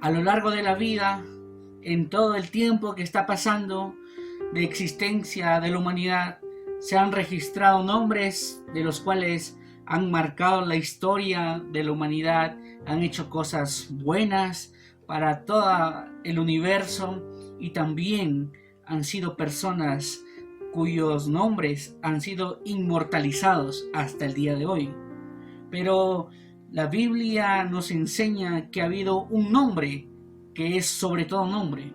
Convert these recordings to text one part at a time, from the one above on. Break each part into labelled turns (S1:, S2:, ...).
S1: A lo largo de la vida, en todo el tiempo que está pasando de existencia de la humanidad, se han registrado nombres de los cuales han marcado la historia de la humanidad, han hecho cosas buenas para todo el universo y también han sido personas cuyos nombres han sido inmortalizados hasta el día de hoy. Pero la Biblia nos enseña que ha habido un nombre que es sobre todo nombre,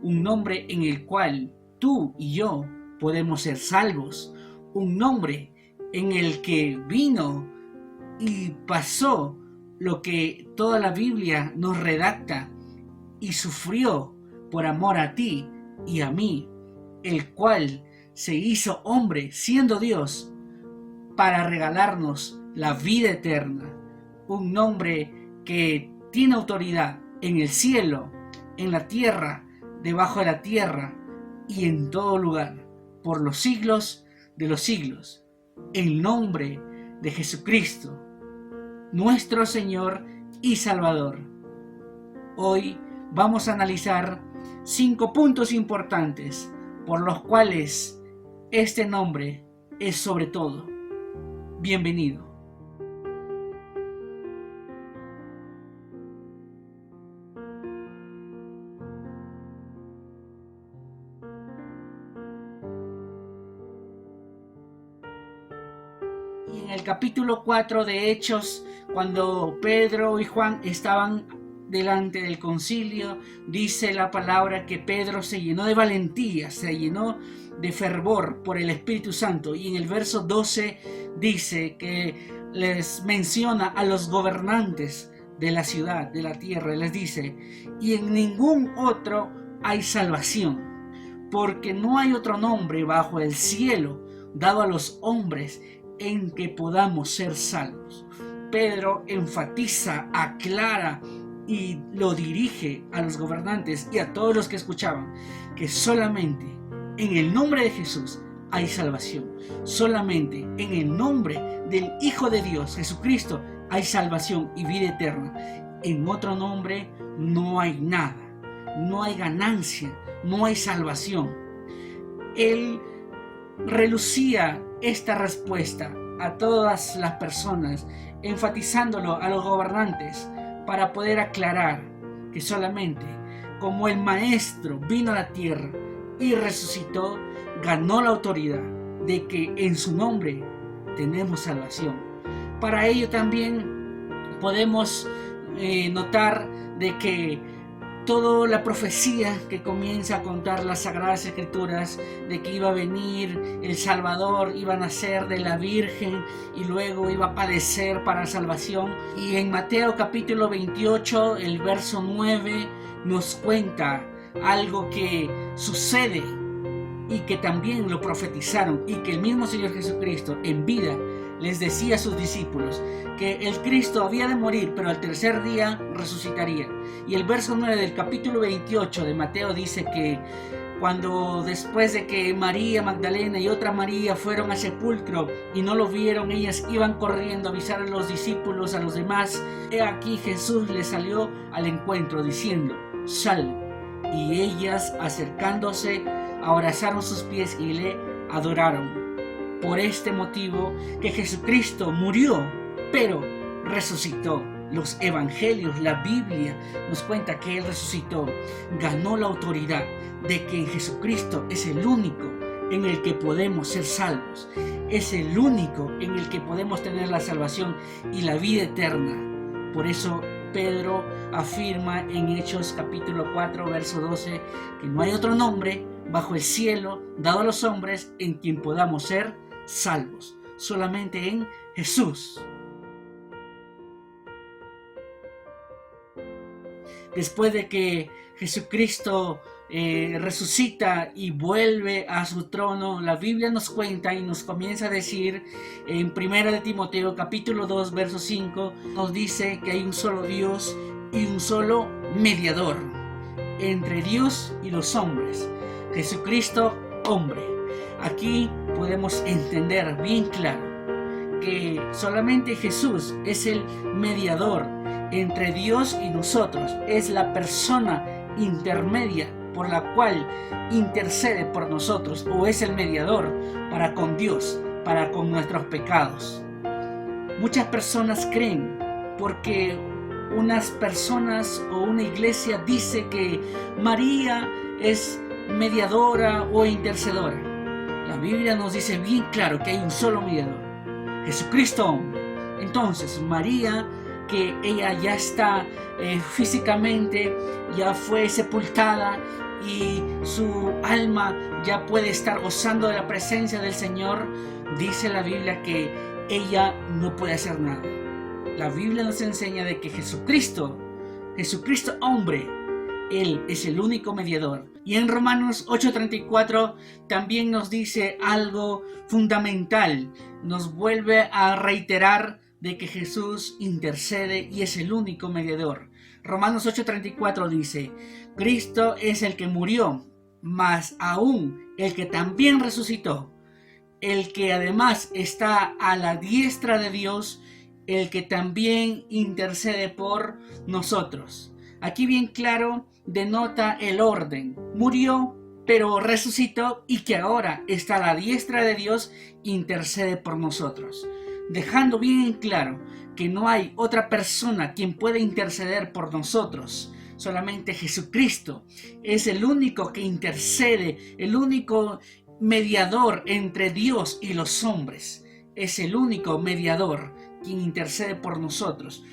S1: un nombre en el cual tú y yo podemos ser salvos, un nombre en el que vino y pasó lo que toda la Biblia nos redacta y sufrió por amor a ti y a mí, el cual se hizo hombre siendo Dios para regalarnos la vida eterna, un nombre que tiene autoridad en el cielo, en la tierra, debajo de la tierra y en todo lugar, por los siglos de los siglos, el nombre de Jesucristo, nuestro Señor y Salvador. Hoy vamos a analizar 5 puntos importantes por los cuales este nombre es sobre todo. Bienvenido. Y en el capítulo 4 de Hechos, cuando Pedro y Juan estaban delante del concilio, dice la palabra que Pedro se llenó de valentía, se llenó de fervor por el Espíritu Santo, y en el verso 12 dice que les menciona a los gobernantes de la ciudad, de la tierra, les dice: y en ningún otro hay salvación, porque no hay otro nombre bajo el cielo dado a los hombres en que podamos ser salvos. Pedro enfatiza, aclara y lo dirige a los gobernantes y a todos los que escuchaban, que solamente en el nombre de Jesús hay salvación. Solamente en el nombre del Hijo de Dios, Jesucristo, hay salvación y vida eterna. En otro nombre no hay nada, no hay ganancia, no hay salvación. Él relucía esta respuesta a todas las personas, enfatizándolo a los gobernantes, para poder aclarar que solamente como el Maestro vino a la tierra y resucitó, ganó la autoridad de que en su nombre tenemos salvación. Para ello también podemos notar de que toda la profecía que comienza a contar las Sagradas Escrituras de que iba a venir el Salvador, iba a nacer de la Virgen y luego iba a padecer para salvación. Y en Mateo capítulo 28, el verso 9, nos cuenta algo que sucede y que también lo profetizaron, y que el mismo Señor Jesucristo en vida les decía a sus discípulos que el Cristo había de morir, pero al tercer día resucitaría. Y el verso 9 del capítulo 28 de Mateo dice que cuando después de que María Magdalena y otra María fueron al sepulcro y no lo vieron, ellas iban corriendo a avisar a los discípulos, a los demás. He aquí Jesús les salió al encuentro diciendo: sal. Y ellas, acercándose, abrazaron sus pies y le adoraron. Por este motivo que Jesucristo murió, pero resucitó. Los evangelios, la Biblia nos cuenta que Él resucitó, ganó la autoridad de que en Jesucristo es el único en el que podemos ser salvos, es el único en el que podemos tener la salvación y la vida eterna. Por eso Pedro afirma en Hechos capítulo 4 verso 12 que no hay otro nombre bajo el cielo dado a los hombres en quien podamos ser salvos, solamente en Jesús. Después de que Jesucristo resucita y vuelve a su trono, la Biblia nos cuenta y nos comienza a decir en 1 de Timoteo capítulo 2 verso 5, nos dice que hay un solo Dios y un solo mediador entre Dios y los hombres, Jesucristo hombre. Aquí podemos entender bien claro que solamente Jesús es el mediador entre Dios y nosotros. Es la persona intermedia por la cual intercede por nosotros, o es el mediador para con Dios, para con nuestros pecados. Muchas personas creen, porque unas personas o una iglesia dice que María es mediadora o intercedora. La Biblia nos dice bien claro que hay un solo mediador, Jesucristo hombre. Entonces María, que ella ya está físicamente, ya fue sepultada y su alma ya puede estar gozando de la presencia del Señor, dice la Biblia que ella no puede hacer nada. La Biblia nos enseña de que Jesucristo hombre, Él es el único mediador. Y en Romanos 8:34 también nos dice algo fundamental. Nos vuelve a reiterar de que Jesús intercede y es el único mediador. Romanos 8:34 dice: Cristo es el que murió, mas aún el que también resucitó, el que además está a la diestra de Dios, el que también intercede por nosotros. Aquí bien claro denota el orden. Murió, pero resucitó, y que ahora está a la diestra de Dios, intercede por nosotros. Dejando bien en claro que no hay otra persona quien pueda interceder por nosotros. Solamente Jesucristo es el único que intercede, el único mediador entre Dios y los hombres. Es el único mediador quien intercede por nosotros.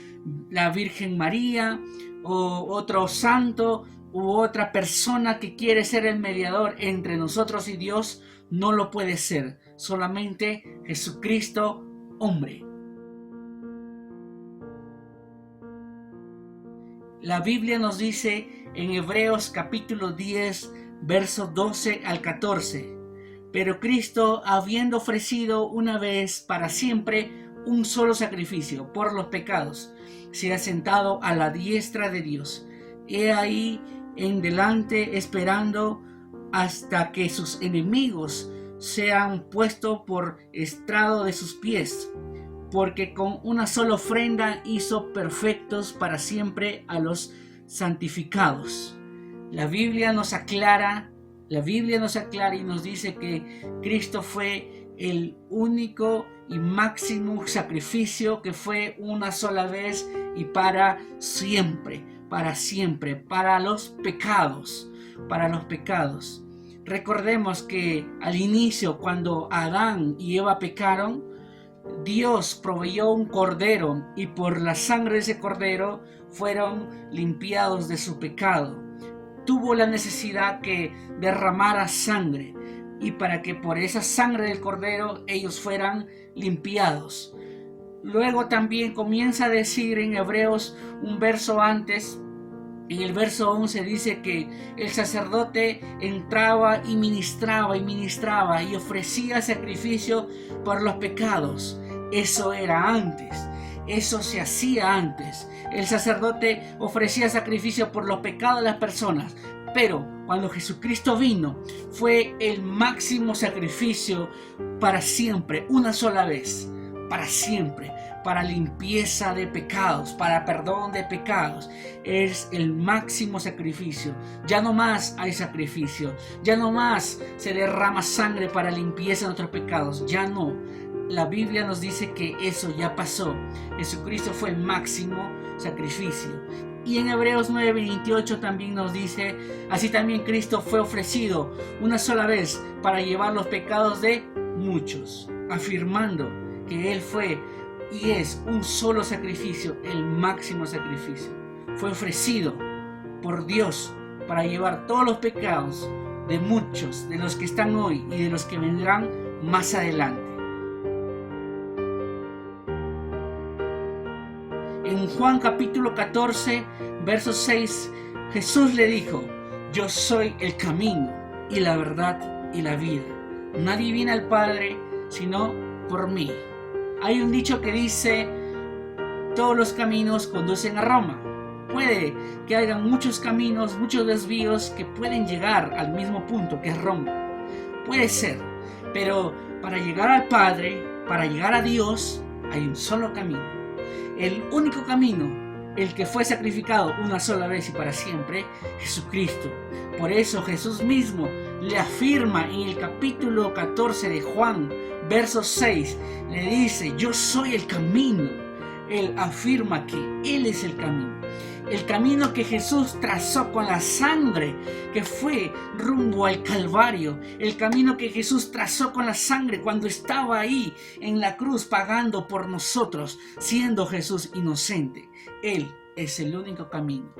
S1: La Virgen María o otro santo u otra persona que quiere ser el mediador entre nosotros y Dios no lo puede ser. Solamente Jesucristo hombre. La Biblia nos dice en Hebreos capítulo 10, versos 12 al 14: pero Cristo, habiendo ofrecido una vez para siempre un solo sacrificio por los pecados, se ha sentado a la diestra de Dios. He ahí en delante esperando hasta que sus enemigos sean puestos por estrado de sus pies, porque con una sola ofrenda hizo perfectos para siempre a los santificados. La Biblia nos aclara y nos dice que Cristo fue el único y máximo sacrificio, que fue una sola vez y para siempre, para los pecados. Recordemos que al inicio, cuando Adán y Eva pecaron, Dios proveyó un cordero, y por la sangre de ese cordero fueron limpiados de su pecado. Tuvo la necesidad que derramara sangre, y para que por esa sangre del cordero ellos fueran limpiados. Luego también comienza a decir en Hebreos un verso antes, en el verso 11 dice que el sacerdote entraba y ministraba y ofrecía sacrificio por los pecados. Eso era antes, eso se hacía antes. El sacerdote ofrecía sacrificio por los pecados de las personas, pero cuando Jesucristo vino, fue el máximo sacrificio para siempre, una sola vez, para siempre, para limpieza de pecados, para perdón de pecados. Es el máximo sacrificio. Ya no más hay sacrificio, ya no más se derrama sangre para limpieza de nuestros pecados, ya no. La Biblia nos dice que eso ya pasó. Jesucristo fue el máximo sacrificio. Y en Hebreos 9:28 también nos dice: así también Cristo fue ofrecido una sola vez para llevar los pecados de muchos, afirmando que Él fue y es un solo sacrificio, el máximo sacrificio. Fue ofrecido por Dios para llevar todos los pecados de muchos, de los que están hoy y de los que vendrán más adelante. En Juan capítulo 14, verso 6, Jesús le dijo: yo soy el camino y la verdad y la vida. Nadie viene al Padre sino por mí. Hay un dicho que dice: todos los caminos conducen a Roma. Puede que haya muchos caminos, muchos desvíos que pueden llegar al mismo punto, que es Roma. Puede ser, pero para llegar al Padre, para llegar a Dios, hay un solo camino. El único camino el que fue sacrificado una sola vez y para siempre, Jesucristo. Por eso Jesús mismo le afirma en el capítulo 14 de Juan, verso 6, le dice: yo soy el camino. Él afirma que Él es el camino. El camino que Jesús trazó con la sangre que fue rumbo al Calvario. El camino que Jesús trazó con la sangre cuando estaba ahí en la cruz pagando por nosotros, siendo Jesús inocente. Él es el único camino.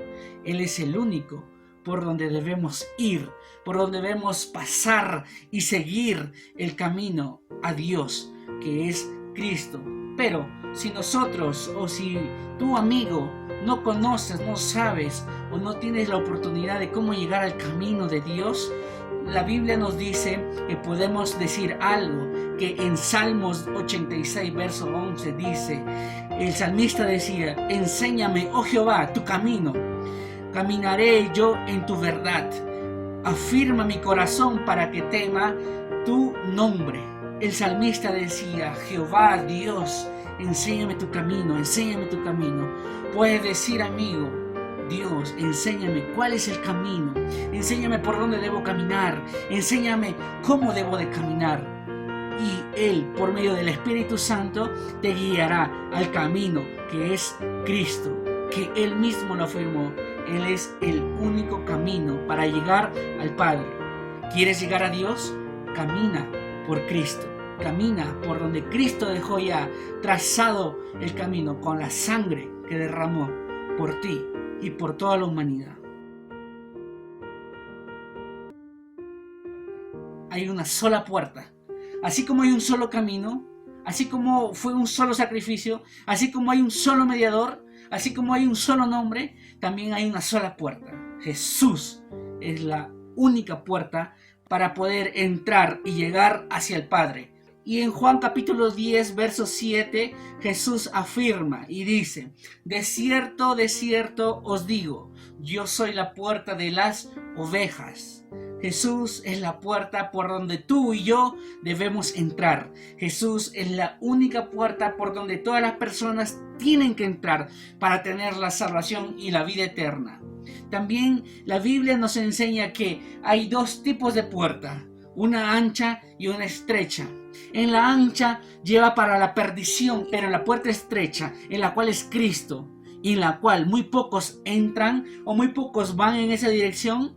S1: Él es el único por donde debemos ir, por donde debemos pasar y seguir el camino a Dios, que es Cristo. Pero si nosotros, o si tu amigo, no conoces, no sabes o no tienes la oportunidad de cómo llegar al camino de Dios, la Biblia nos dice que podemos decir algo que en Salmos 86, verso 11 dice, el salmista decía: enséñame, oh Jehová, tu camino, caminaré yo en tu verdad, afirma mi corazón para que tema tu nombre. El salmista decía: Jehová Dios, enséñame tu camino, enséñame tu camino. Puedes decir, amigo: Dios, enséñame cuál es el camino, enséñame por dónde debo caminar, enséñame cómo debo de caminar. Y Él, por medio del Espíritu Santo, te guiará al camino que es Cristo, que Él mismo lo afirmó. Él es el único camino para llegar al Padre. ¿Quieres llegar a Dios? Camina por Cristo. Camina por donde Cristo dejó ya trazado el camino con la sangre que derramó por ti y por toda la humanidad. Hay una sola puerta. Así como hay un solo camino, así como fue un solo sacrificio, así como hay un solo mediador, así como hay un solo nombre, también hay una sola puerta. Jesús es la única puerta para poder entrar y llegar hacia el Padre. Y en Juan capítulo 10, verso 7, Jesús afirma y dice: de cierto os digo, yo soy la puerta de las ovejas. Jesús es la puerta por donde tú y yo debemos entrar. Jesús es la única puerta por donde todas las personas tienen que entrar para tener la salvación y la vida eterna. También la Biblia nos enseña que hay dos tipos de puerta, una ancha y una estrecha. En la ancha lleva para la perdición, pero la puerta estrecha, en la cual es Cristo, y en la cual muy pocos entran o muy pocos van en esa dirección,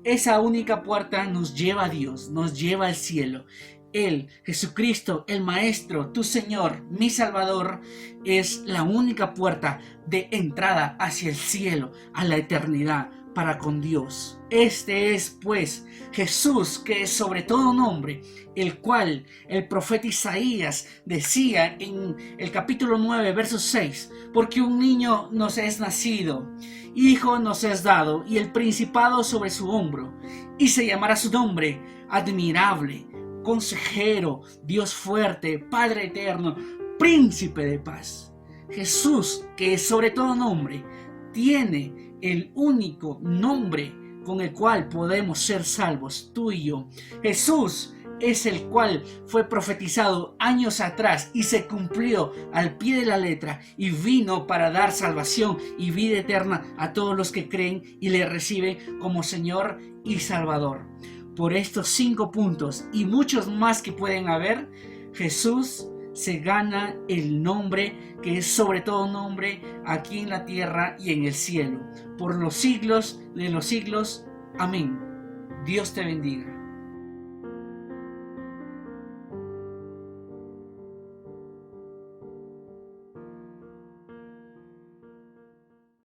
S1: esa única puerta nos lleva a Dios, nos lleva al cielo. Él, Jesucristo, el Maestro, tu Señor, mi Salvador, es la única puerta de entrada hacia el cielo, a la eternidad, para con Dios. Este es pues Jesús, que es sobre todo nombre, el cual el profeta Isaías decía en el capítulo 9, verso 6, porque un niño nos es nacido, hijo nos es dado, y el principado sobre su hombro, y se llamará su nombre admirable, consejero, Dios fuerte, Padre eterno, príncipe de paz. Jesús, que es sobre todo nombre, tiene el único nombre con el cual podemos ser salvos, tú y yo. Jesús es el cual fue profetizado años atrás y se cumplió al pie de la letra, y vino para dar salvación y vida eterna a todos los que creen y le reciben como Señor y Salvador. Por estos 5 puntos y muchos más que pueden haber, Jesús se gana el nombre que es sobre todo nombre aquí en la tierra y en el cielo, por los siglos de los siglos. Amén. Dios te bendiga.